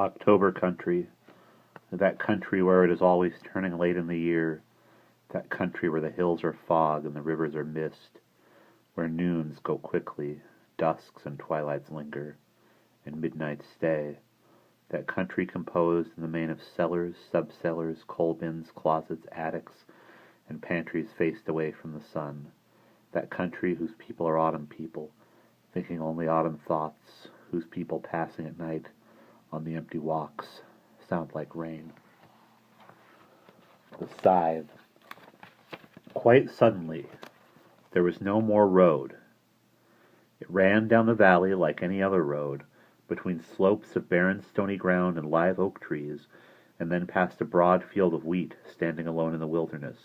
October country, that country where it is always turning late in the year, that country where the hills are fog and the rivers are mist, where noons go quickly, dusks and twilights linger, and midnights stay, that country composed in the main of cellars, sub-cellars, coal bins, closets, attics, and pantries faced away from the sun, that country whose people are autumn people, thinking only autumn thoughts, whose people passing at night on the empty walks sound like rain. The Scythe. Quite suddenly, there was no more road. It ran down the valley like any other road, between slopes of barren stony ground and live oak trees, and then past a broad field of wheat standing alone in the wilderness.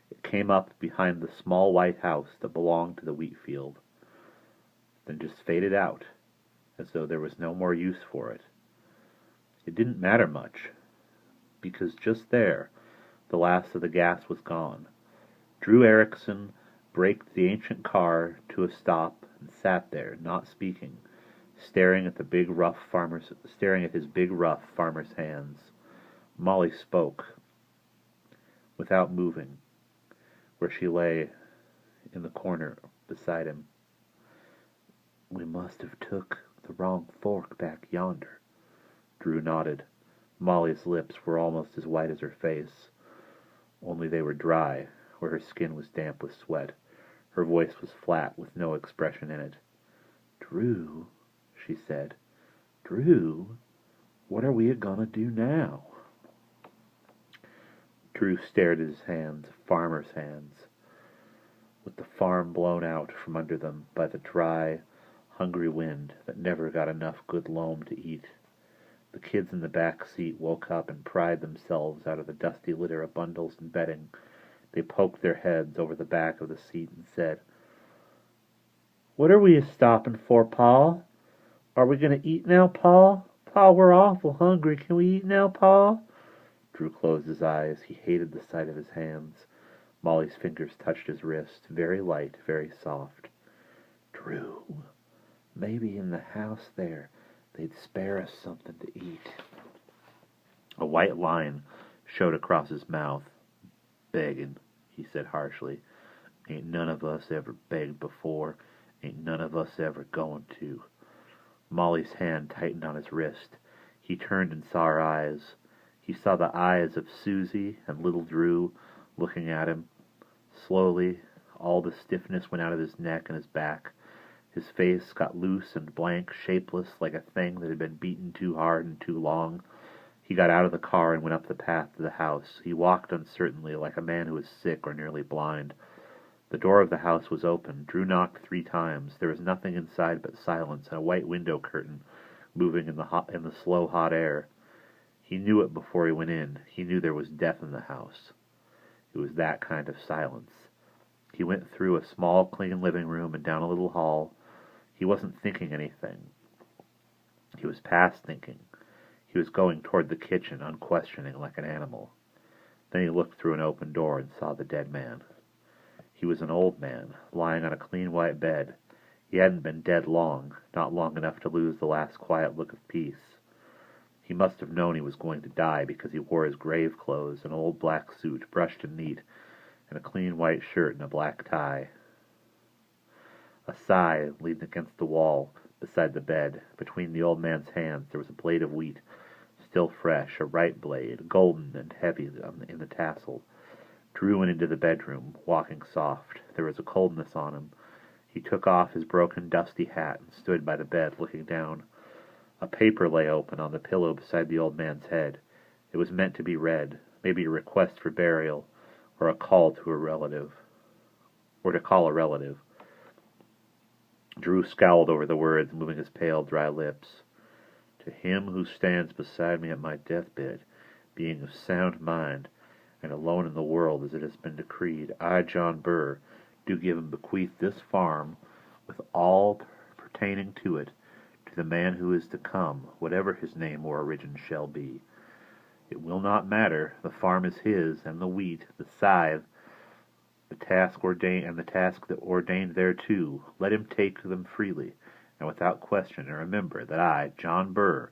It came up behind the small white house that belonged to the wheat field, then just faded out, as though there was no more use for it. It didn't matter much, because just there, the last of the gas was gone. Drew Erickson braked the ancient car to a stop and sat there, not speaking, staring at his big rough farmer's hands. Molly spoke, without moving, where she lay in the corner beside him. "We must have took the wrong fork back yonder." Drew nodded. Molly's lips were almost as white as her face, only they were dry, where her skin was damp with sweat. Her voice was flat, with no expression in it. "Drew," she said, "Drew, what are we a-gonna do now?" Drew stared at his hands, farmer's hands, with the farm blown out from under them by the dry, hungry wind that never got enough good loam to eat. The kids in the back seat woke up and pried themselves out of the dusty litter of bundles and bedding. They poked their heads over the back of the seat and said, "What are we a-stopping for, Pa? Are we going to eat now, Pa? Pa, we're awful hungry. Can we eat now, Pa?" Drew closed his eyes. He hated the sight of his hands. Molly's fingers touched his wrist, very light, very soft. "Drew, maybe in the house there they'd spare us something to eat." A white line showed across his mouth. "Begging," he said harshly. "Ain't none of us ever begged before. Ain't none of us ever going to." Molly's hand tightened on his wrist. He turned and saw her eyes. He saw the eyes of Susie and little Drew looking at him. Slowly, all the stiffness went out of his neck and his back. His face got loose and blank, shapeless, like a thing that had been beaten too hard and too long. He got out of the car and went up the path to the house. He walked uncertainly, like a man who was sick or nearly blind. The door of the house was open. Drew knocked 3 times. There was nothing inside but silence and a white window curtain moving in the slow, hot air. He knew it before he went in. He knew there was death in the house. It was that kind of silence. He went through a small, clean living room and down a little hall. He wasn't thinking anything. He was past thinking. He was going toward the kitchen, unquestioning, like an animal. Then he looked through an open door and saw the dead man. He was an old man, lying on a clean white bed. He hadn't been dead long, not long enough to lose the last quiet look of peace. He must have known he was going to die, because he wore his grave clothes, an old black suit, brushed and neat, and a clean white shirt and a black tie. A scythe leaned against the wall beside the bed. Between the old man's hands there was a blade of wheat, still fresh, a right blade, golden and heavy in the tassel. Drew went into the bedroom, walking soft. There was a coldness on him. He took off his broken, dusty hat and stood by the bed, looking down. A paper lay open on the pillow beside the old man's head. It was meant to be read, maybe a request for burial, or a call to a relative, or to call a relative. Drew scowled over the words, moving his pale, dry lips. "To him who stands beside me at my deathbed, being of sound mind, and alone in the world as it has been decreed, I, John Burr, do give and bequeath this farm, with all pertaining to it, to the man who is to come, whatever his name or origin shall be. It will not matter. The farm is his, and the wheat, the scythe, the task that ordained thereto. Let him take them freely, and without question, and remember that I, John Burr,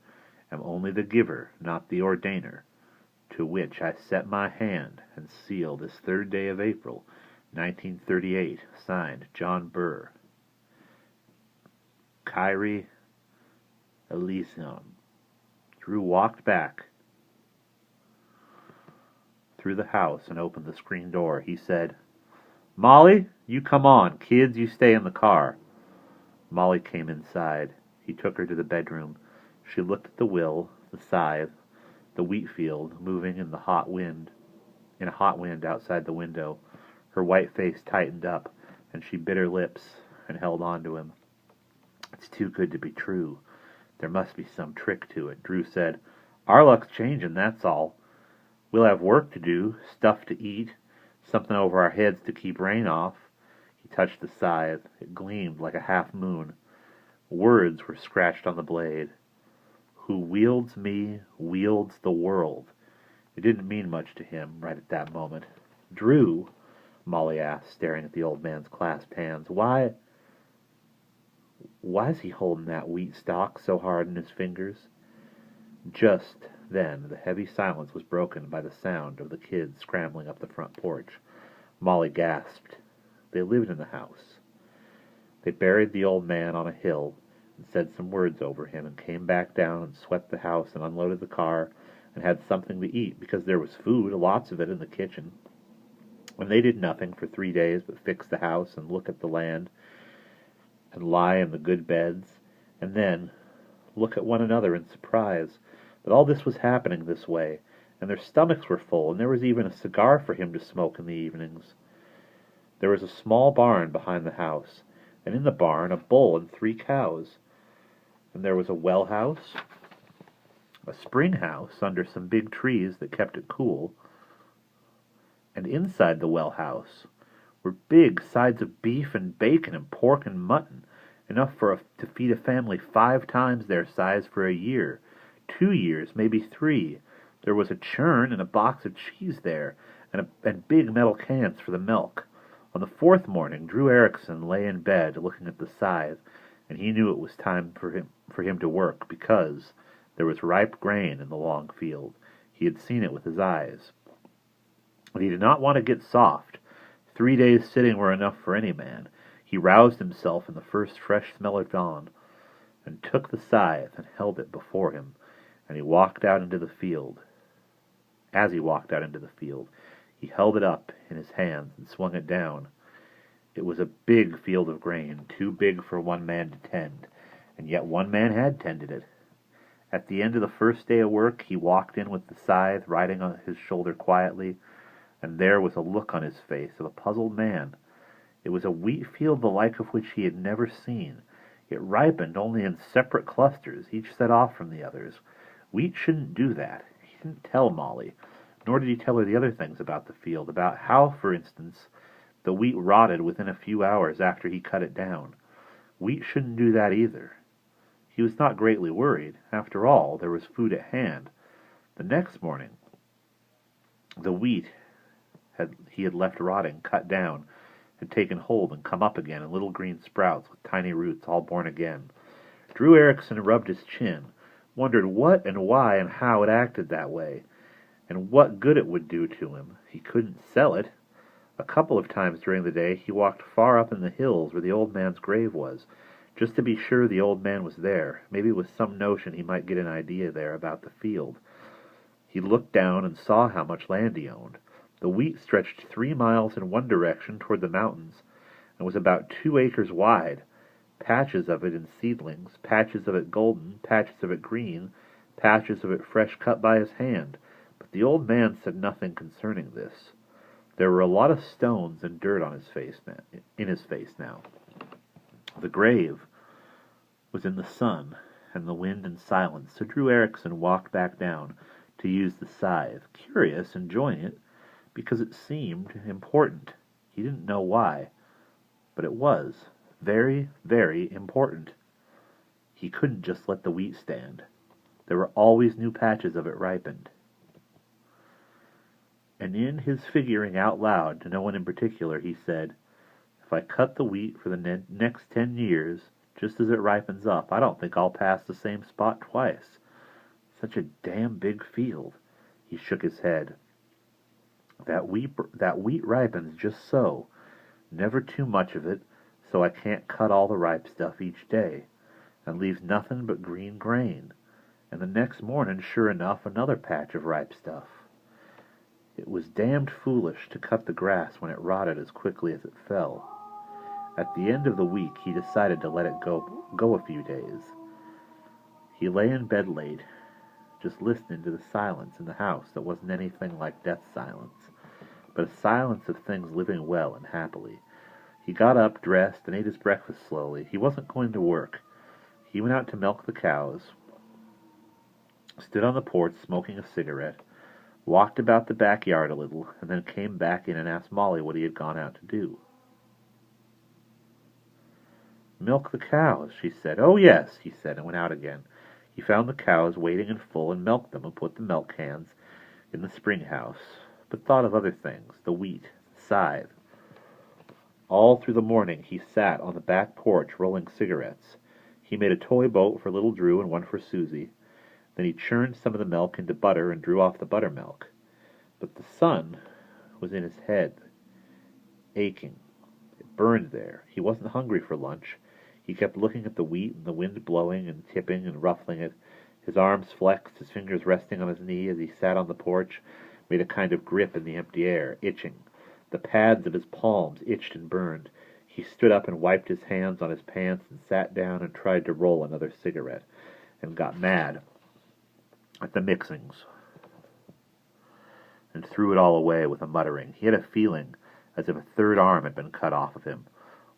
am only the giver, not the ordainer, to which I set my hand and seal this 3rd day of April, 1938, signed John Burr. Kyrie Elysium. Drew walked back through the house and opened the screen door. He said, "Molly, you come on. Kids, you stay in the car." Molly came inside. He took her to the bedroom. She looked at the will, the scythe, the wheat field moving in a hot wind outside the window. Her white face tightened up, and she bit her lips and held on to him. "It's too good to be true. There must be some trick to it," Drew said. "Our luck's changing, that's all. We'll have work to do, stuff to eat, something over our heads to keep rain off." He touched the scythe. It gleamed like a half-moon. Words were scratched on the blade. "Who wields me wields the world." It didn't mean much to him right at that moment. "Drew," Molly asked, staring at the old man's clasped hands, why's he holding that wheat stalk so hard in his fingers?" Just then the heavy silence was broken by the sound of the kids scrambling up the front porch. Molly gasped. They lived in the house. They buried the old man on a hill and said some words over him and came back down and swept the house and unloaded the car and had something to eat because there was food, lots of it, in the kitchen. And they did nothing for 3 days but fix the house and look at the land and lie in the good beds and then look at one another in surprise that all this was happening this way, and their stomachs were full, and there was even a cigar for him to smoke in the evenings. There was a small barn behind the house, and in the barn a bull and 3 cows. And there was a well house, a spring house under some big trees that kept it cool, and inside the well house were big sides of beef and bacon and pork and mutton, enough to feed a family 5 times their size for a year, 2 years, maybe 3. There was a churn and a box of cheese there, and big metal cans for the milk. On the 4th morning, Drew Erickson lay in bed looking at the scythe, and he knew it was time for him to work, because there was ripe grain in the long field. He had seen it with his eyes. But he did not want to get soft. 3 days sitting were enough for any man. He roused himself in the first fresh smell of dawn, and took the scythe and held it before him, and he walked out into the field. As he walked out into the field, he held it up in his hands and swung it down. It was a big field of grain, too big for one man to tend, and yet one man had tended it. At the end of the first day of work, he walked in with the scythe riding on his shoulder quietly, and there was a look on his face of a puzzled man. It was a wheat field the like of which he had never seen. It ripened only in separate clusters, each set off from the others. Wheat shouldn't do that. He didn't tell Molly, nor did he tell her the other things about the field, about how, for instance, the wheat rotted within a few hours after he cut it down. Wheat shouldn't do that either. He was not greatly worried. After all, there was food at hand. The next morning, the wheat he had left rotting, cut down, had taken hold and come up again in little green sprouts with tiny roots, all born again. Drew Erickson rubbed his chin, wondered what and why and how it acted that way, and what good it would do to him. He couldn't sell it. A couple of times during the day he walked far up in the hills where the old man's grave was, just to be sure the old man was there, maybe with some notion he might get an idea there about the field. He looked down and saw how much land he owned. The wheat stretched 3 miles in one direction toward the mountains, and was about 2 acres wide, patches of it in seedlings, patches of it golden, patches of it green, patches of it fresh cut by his hand. But the old man said nothing concerning this. There were a lot of stones and dirt on his face now. The grave was in the sun and the wind and silence, so Drew Erickson walked back down to use the scythe, curious, enjoying it, because it seemed important. He didn't know why, but it was very, very important. He couldn't just let the wheat stand. There were always new patches of it ripened. And in his figuring out loud to no one in particular, he said, "If I cut the wheat for the next 10 years, just as it ripens up, I don't think I'll pass the same spot twice. Such a damn big field. He shook his head. That wheat ripens just so. Never too much of it, so I can't cut all the ripe stuff each day, and leaves nothing but green grain. And the next morning, sure enough, another patch of ripe stuff. It was damned foolish to cut the grass when it rotted as quickly as it fell. At the end of the week, he decided to let it go a few days. He lay in bed late, just listening to the silence in the house that wasn't anything like death's silence, but a silence of things living well and happily. He got up, dressed, and ate his breakfast slowly. He wasn't going to work. He went out to milk the cows, stood on the porch smoking a cigarette, walked about the backyard a little, and then came back in and asked Molly what he had gone out to do. "Milk the cows," she said. "Oh, yes," he said, and went out again. He found the cows waiting in full and milked them and put the milk cans in the spring house, but thought of other things, the wheat, the scythe. All through the morning he sat on the back porch rolling cigarettes. He made a toy boat for little Drew and one for Susie. Then he churned some of the milk into butter and drew off the buttermilk. But the sun was in his head, aching. It burned there. He wasn't hungry for lunch. He kept looking at the wheat and the wind blowing and tipping and ruffling it. His arms flexed, his fingers resting on his knee as he sat on the porch, made a kind of grip in the empty air, itching. The pads of his palms itched and burned. He stood up and wiped his hands on his pants and sat down and tried to roll another cigarette, and got mad at the mixings, and threw it all away with a muttering. He had a feeling as if a third arm had been cut off of him,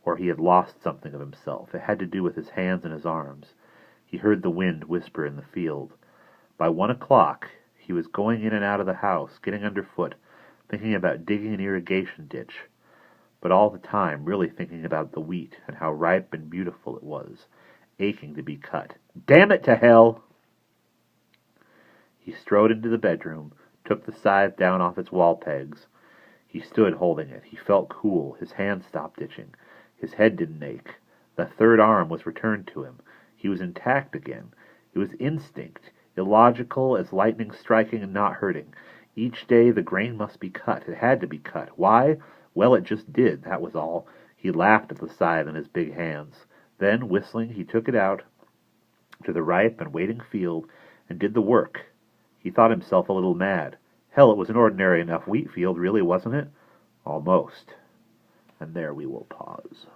or he had lost something of himself. It had to do with his hands and his arms. He heard the wind whisper in the field. By 1 o'clock, he was going in and out of the house, getting underfoot, thinking about digging an irrigation ditch, but all the time really thinking about the wheat and how ripe and beautiful it was, aching to be cut. Damn it to hell! He strode into the bedroom, took the scythe down off its wall pegs. He stood holding it. He felt cool. His hands stopped itching. His head didn't ache. The third arm was returned to him. He was intact again. It was instinct, illogical as lightning striking and not hurting. Each day the grain must be cut. It had to be cut. Why? Well, it just did, that was all. He laughed at the scythe in his big hands. Then, whistling, he took it out to the ripe and waiting field and did the work. He thought himself a little mad. Hell, it was an ordinary enough wheat field, really, wasn't it? Almost. And there we will pause.